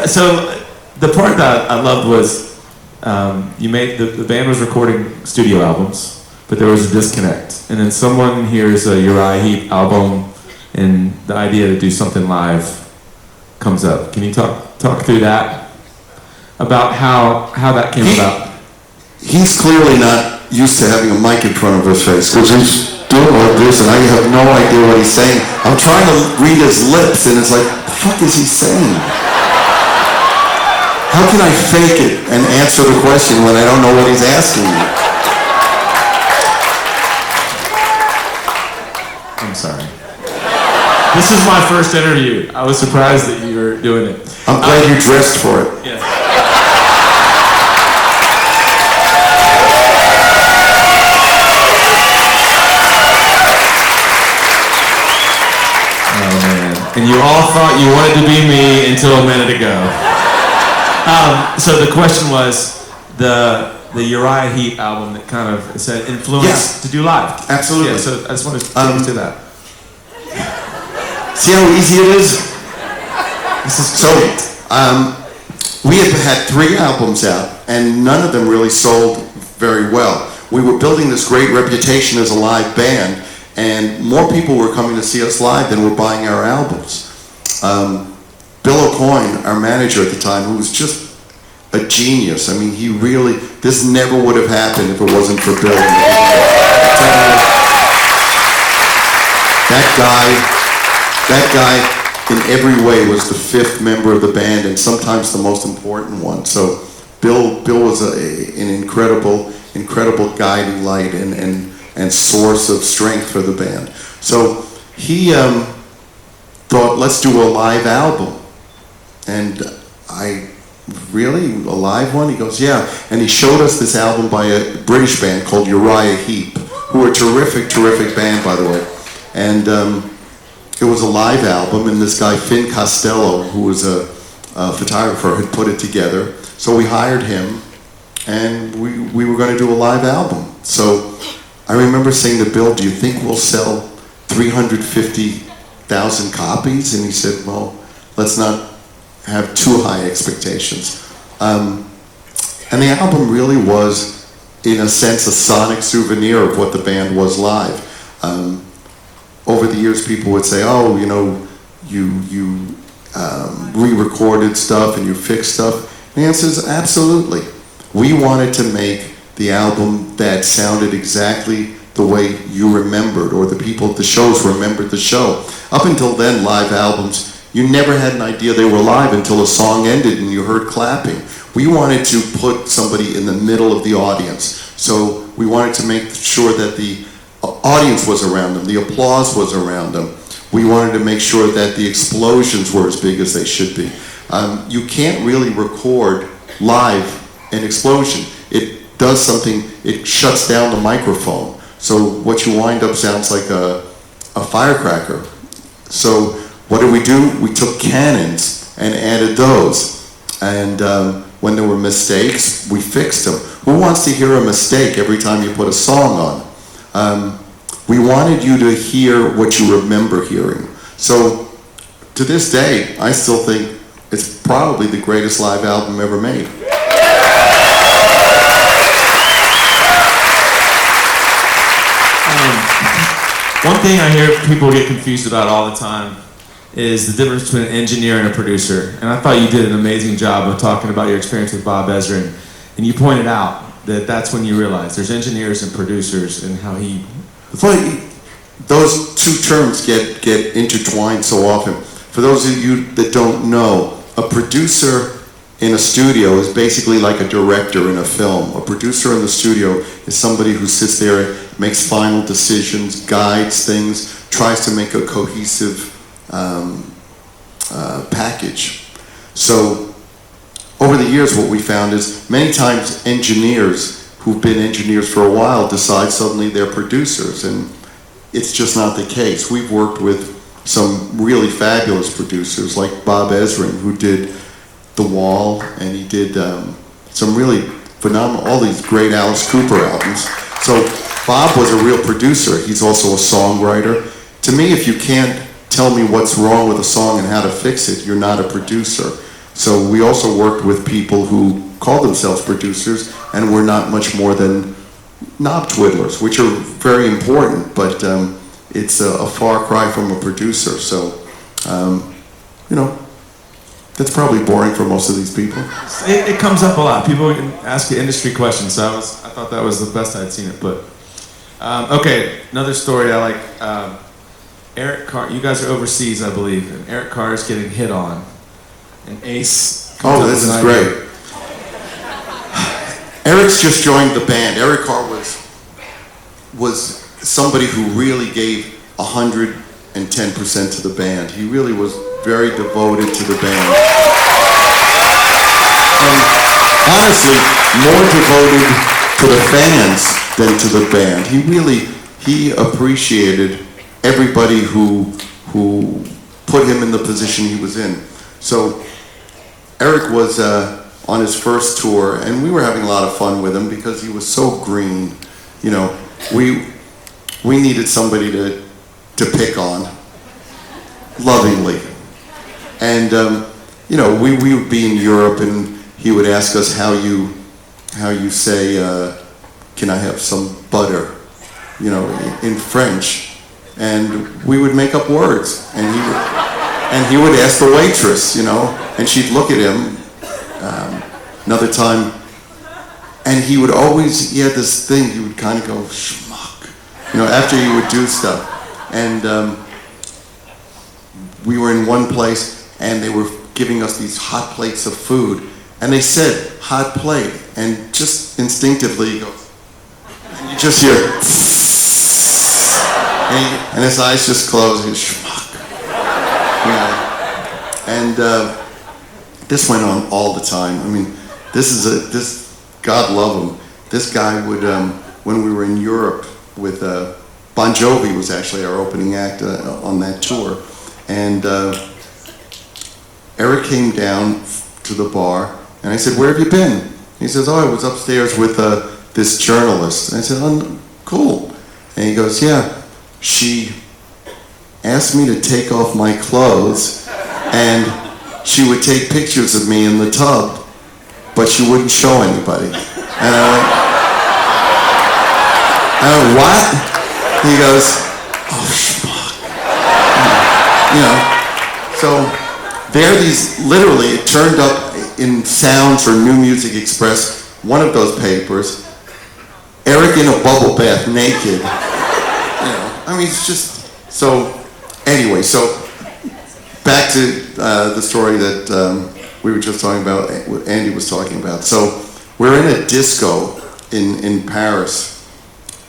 So the part that I loved was you made the band was recording studio albums, but there was a disconnect, and then someone hears a Uriah Heep album, and the idea to do something live comes up. Can you talk through that about how that came about? He's clearly not used to having a mic in front of his face, because he's doing all this and I have no idea what he's saying. I'm trying to read his lips and it's like, what the fuck is he saying? How can I fake it and answer the question when I don't know what he's asking me? I'm sorry. This is my first interview. I was surprised that you were doing it. I'm glad you dressed for it. Yeah. Oh man. And you all thought you wanted to be me until a minute ago. So the question was the Uriah Heep album that kind of said influence to do live. Absolutely. Yeah, so I just wanted to take you to that. See how easy it is? This is great. We had 3 albums out, and none of them really sold very well. We were building this great reputation as a live band, and more people were coming to see us live than were buying our albums. Bill O'Coin, our manager at the time, who was just a genius. I mean, this never would have happened if it wasn't for Bill. That guy, in every way, was the 5th member of the band, and sometimes the most important one. So Bill was an incredible guiding light and source of strength for the band. So he thought, let's do a live album. And really? A live one? He goes, yeah. And he showed us this album by a British band called Uriah Heep, who are a terrific band, by the way. And it was a live album, and this guy, Finn Costello, who was a photographer, had put it together. So we hired him, and we were going to do a live album. So I remember saying to Bill, do you think we'll sell 350,000 copies? And he said, well, let's not have too high expectations. And the album really was, in a sense, a sonic souvenir of what the band was live. Over the years, people would say, oh, you know, you re-recorded stuff and you fixed stuff. The answer is absolutely. We wanted to make the album that sounded exactly the way you remembered, or the people at the shows remembered the show. Up until then, live albums, you never had an idea they were live until a song ended and you heard clapping. We wanted to put somebody in the middle of the audience. So we wanted to make sure that the audience was around them, the applause was around them. We wanted to make sure that the explosions were as big as they should be. You can't really record live an explosion. It does something, it shuts down the microphone. So what you wind up sounds like a firecracker. So what did we do? We took cannons and added those. And when there were mistakes, we fixed them. Who wants to hear a mistake every time you put a song on? We wanted you to hear what you remember hearing. So to this day, I still think it's probably the greatest live album ever made. One thing I hear people get confused about all the time is the difference between an engineer and a producer. And I thought you did an amazing job of talking about your experience with Bob Ezrin. And you pointed out that that's when you realize there's engineers and producers and how he... Well, those two terms get intertwined so often. For those of you that don't know, a producer in a studio is basically like a director in a film. A producer in the studio is somebody who sits there, makes final decisions, guides things, tries to make a cohesive package. So over the years, what we found is many times engineers who've been engineers for a while decide suddenly they're producers, and it's just not the case. We've worked with some really fabulous producers like Bob Ezrin, who did The Wall, and he did some really phenomenal, all these great Alice Cooper albums. So Bob was a real producer. He's also a songwriter. To me, if you can't tell me what's wrong with a song and how to fix it, you're not a producer. So we also worked with people who called themselves producers and were not much more than knob twiddlers, which are very important, but it's a far cry from a producer. So, you know, that's probably boring for most of these people. It comes up a lot. People can ask you industry questions, so I thought that was the best I'd seen it. But okay, another story I like. Eric Carr, you guys are overseas, I believe, and Eric Carr is getting hit on. And Ace. Oh, this is great. Eric's just joined the band. Eric Carr was somebody who really gave 110% to the band. He really was very devoted to the band. And honestly, more devoted to the fans than to the band. He appreciated everybody who put him in the position he was in. So Eric was on his first tour, and we were having a lot of fun with him because he was so green. You know, we needed somebody to pick on, lovingly. And you know, we would be in Europe, and he would ask us how you say, "Can I have some butter?" You know, in French, and we would make up words, and he would ask the waitress, you know, and she'd look at him. Another time, and he had this thing, he would kind of go, schmuck, you know, after he would do stuff. And we were in one place, and they were giving us these hot plates of food, and they said, hot plate, and just instinctively he goes, and you just hear, and his eyes just close, and schmuck, you know. And this went on all the time. I mean, God love him. This guy would, when we were in Europe with, Bon Jovi was actually our opening act on that tour. And Eric came down to the bar, and I said, "Where have you been?" He says, "Oh, I was upstairs with this journalist." And I said, "Oh, cool." And he goes, "Yeah, she asked me to take off my clothes, and she would take pictures of me in the tub, but she wouldn't show anybody." And I went, "What?" He goes, "Oh, schmuck." You know, so there literally, it turned up in Sounds or New Music Express, one of those papers, Eric in a bubble bath, naked. You know, I mean, it's just, so, anyway, so back to the story that we were just talking about, what Andy was talking about. So we're in a disco in Paris,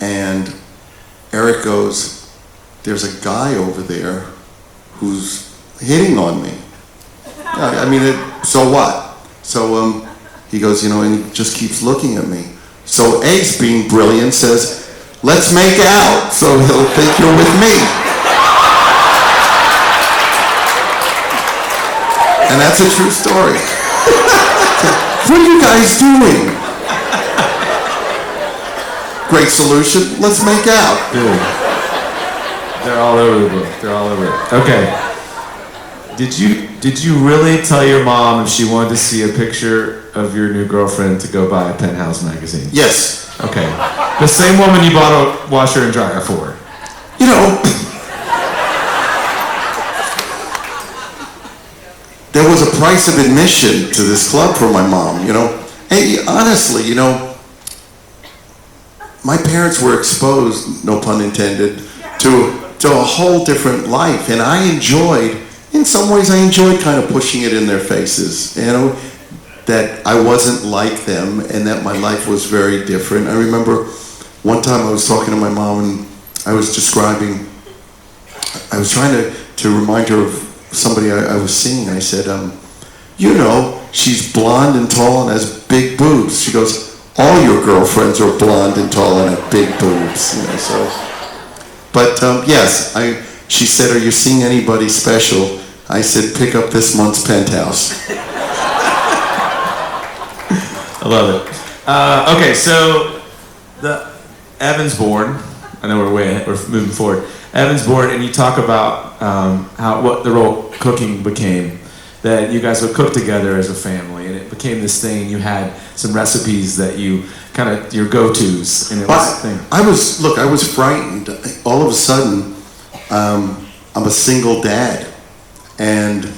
and Eric goes, "There's a guy over there who's hitting on me." I mean, so what? So he goes, you know, and he just keeps looking at me. So Ace, being brilliant, says, "Let's make out, so he'll think you're with me." And that's a true story. What are you guys doing? Great solution. Let's make out. Dude. They're all over the book. They're all over it. Okay. Did you really tell your mom if she wanted to see a picture of your new girlfriend to go buy a Penthouse magazine? Yes. Okay. The same woman you bought a washer and dryer for. You know, there was a price of admission to this club for my mom, you know. And honestly, you know, my parents were exposed, no pun intended, to a whole different life. And I enjoyed, in some ways I enjoyed kind of pushing it in their faces, you know, that I wasn't like them and that my life was very different. I remember one time I was talking to my mom and I was describing, I was trying to remind her of somebody I was seeing. I said, you know, she's blonde and tall and has big boobs. She goes, "All your girlfriends are blonde and tall and have big boobs." You know, so. But yes, she said, "Are you seeing anybody special?" I said, "Pick up this month's Penthouse." I love it. Okay, so the Evan's born. I know we're moving forward. Evan's born, and you talk about what the role cooking became, that you guys would cook together as a family, and it became this thing. You had some recipes that you kind of your go-tos, and it was a thing. I was frightened. All of a sudden, I'm a single dad, and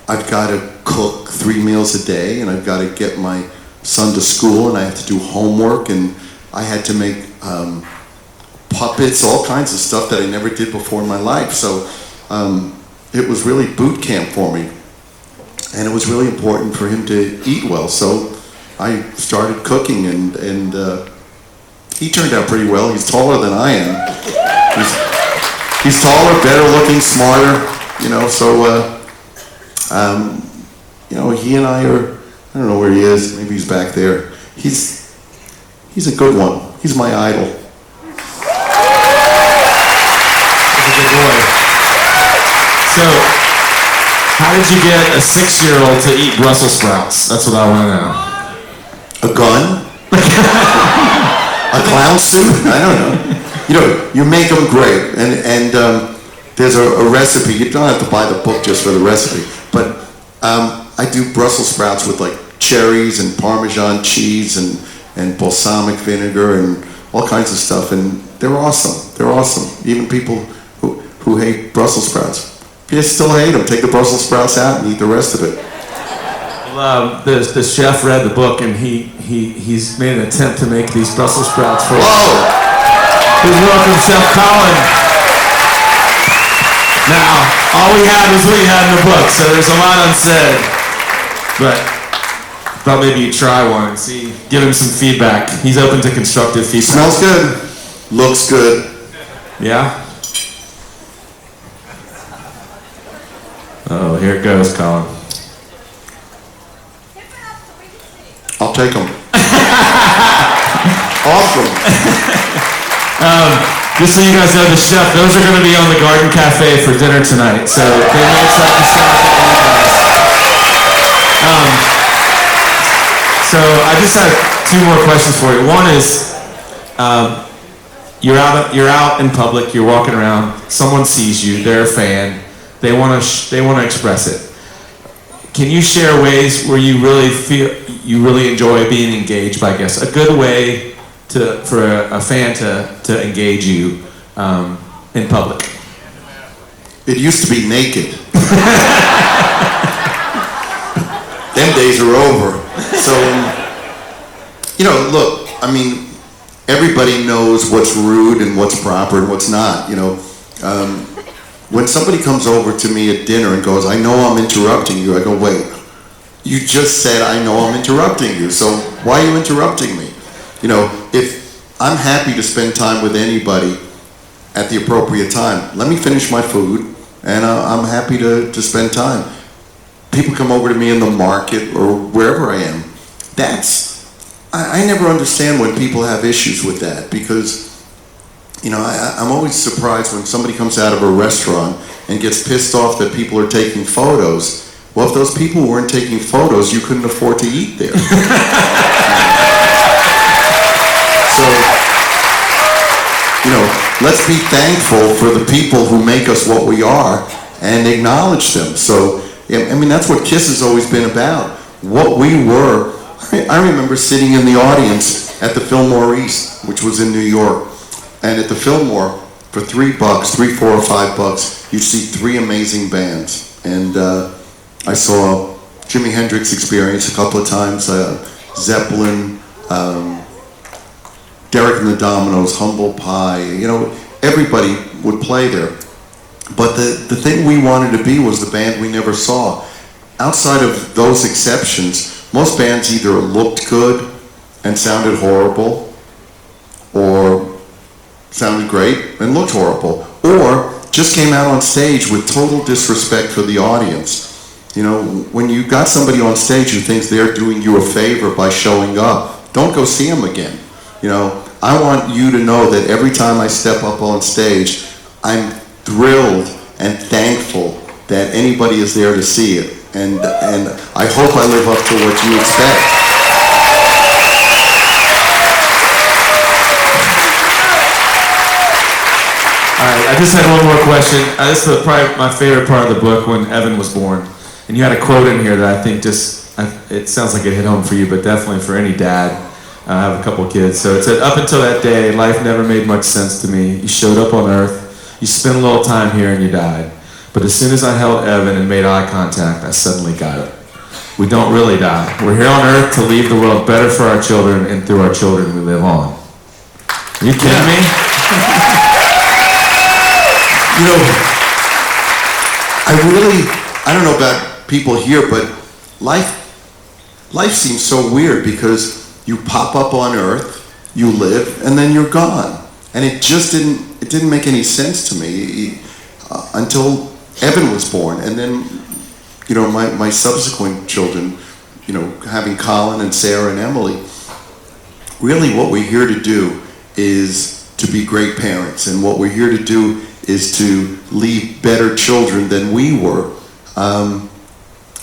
I've got to cook 3 meals a day, and I've got to get my son to school, and I have to do homework, and I had to make puppets, all kinds of stuff that I never did before in my life. So it was really boot camp for me, and it was really important for him to eat well. So I started cooking, and he turned out pretty well. He's taller than I am. He's taller, better looking, smarter, so he and I are, I don't know where he is, maybe he's back there. He's a good one. He's my idol. He's a good boy. So, how did you get a 6-year-old to eat Brussels sprouts? That's what I want to know. A gun? A clown suit? I don't know. You make them great, and there's a recipe. You don't have to buy the book just for the recipe, but I do Brussels sprouts with like cherries and Parmesan cheese and balsamic vinegar and all kinds of stuff, and they're awesome. They're awesome. Even people who hate Brussels sprouts, if you still hate them, take the Brussels sprouts out and eat the rest of it. The chef read the book, and he's made an attempt to make these Brussels sprouts for. Whoa! Please welcome Chef Colin. Now, all we had was what you had in the book, so there's a lot unsaid. But thought maybe you'd try one and give him some feedback. He's open to constructive feedback. Smells good. Looks good. Yeah? Oh, here it goes, Colin. I'll take them. Awesome. Just so you guys know, the chef, those are going to be on the Garden Cafe for dinner tonight. So they may try to start with you guys. So I just have 2 more questions for you. One is, you're out in public, you're walking around, someone sees you, they're a fan, they want to express it. Can you share ways where you really feel you really enjoy being engaged by guests? A good way for a fan to engage you in public. It used to be naked. Them days are over. So, look, I mean, everybody knows what's rude and what's proper and what's not, When somebody comes over to me at dinner and goes, I know I'm interrupting you, I go, wait, you just said I know I'm interrupting you, so why are you interrupting me? If I'm happy to spend time with anybody at the appropriate time, let me finish my food, and I'm happy to spend time. People come over to me in the market or wherever I am. I never understand when people have issues with that, because I'm always surprised when somebody comes out of a restaurant and gets pissed off that people are taking photos. Well, if those people weren't taking photos, you couldn't afford to eat there. So, let's be thankful for the people who make us what we are and acknowledge them. So, I mean, that's what KISS has always been about. What we were. I remember sitting in the audience at the Fillmore East, which was in New York. And at the Fillmore, for $3, $3, $4, or $5, you'd see 3 amazing bands. And I saw Jimi Hendrix Experience a couple of times, Zeppelin, Derek and the Dominoes, Humble Pie. Everybody would play there. But the thing we wanted to be was the band we never saw. Outside of those exceptions, most bands either looked good and sounded horrible, or sounded great and looked horrible, or just came out on stage with total disrespect for the audience. When you got somebody on stage who thinks they're doing you a favor by showing up, don't go see them again. I want you to know that every time I step up on stage, I'm thrilled and thankful that anybody is there to see it. And I hope I live up to what you expect. All right, I just had one more question. This is probably my favorite part of the book, when Evan was born. And you had a quote in here that I think it sounds like it hit home for you, but definitely for any dad. I have a couple kids. So it said, up until that day, life never made much sense to me. You showed up on Earth, you spent a little time here, and you died. But as soon as I held Evan and made eye contact, I suddenly got it. We don't really die. We're here on Earth to leave the world better for our children, and through our children we live on. Are you kidding me? You know, I don't know about people here, but life seems so weird because you pop up on Earth, you live, and then you're gone. And it didn't make any sense to me until Evan was born. And then, you know, my subsequent children, you know, having Colin and Sarah and Emily, really what we're here to do is to be great parents. And what we're here to do is to leave better children than we were.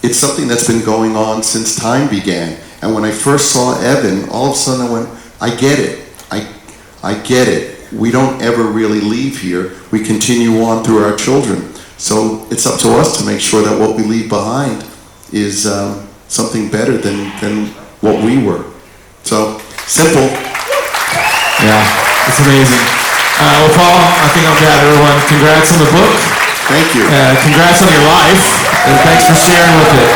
It's something that's been going on since time began. And when I first saw Evan, all of a sudden I went, I get it. I get it. We don't ever really leave here. We continue on through our children. So it's up to us to make sure that what we leave behind is something better than what we were. So, simple. Yeah, it's amazing. Well, Paul, I think I'll grab everyone. Congrats on the book. Thank you. Congrats on your life. And thanks for sharing with it.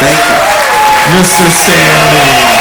Thank you. Mr. Stanley.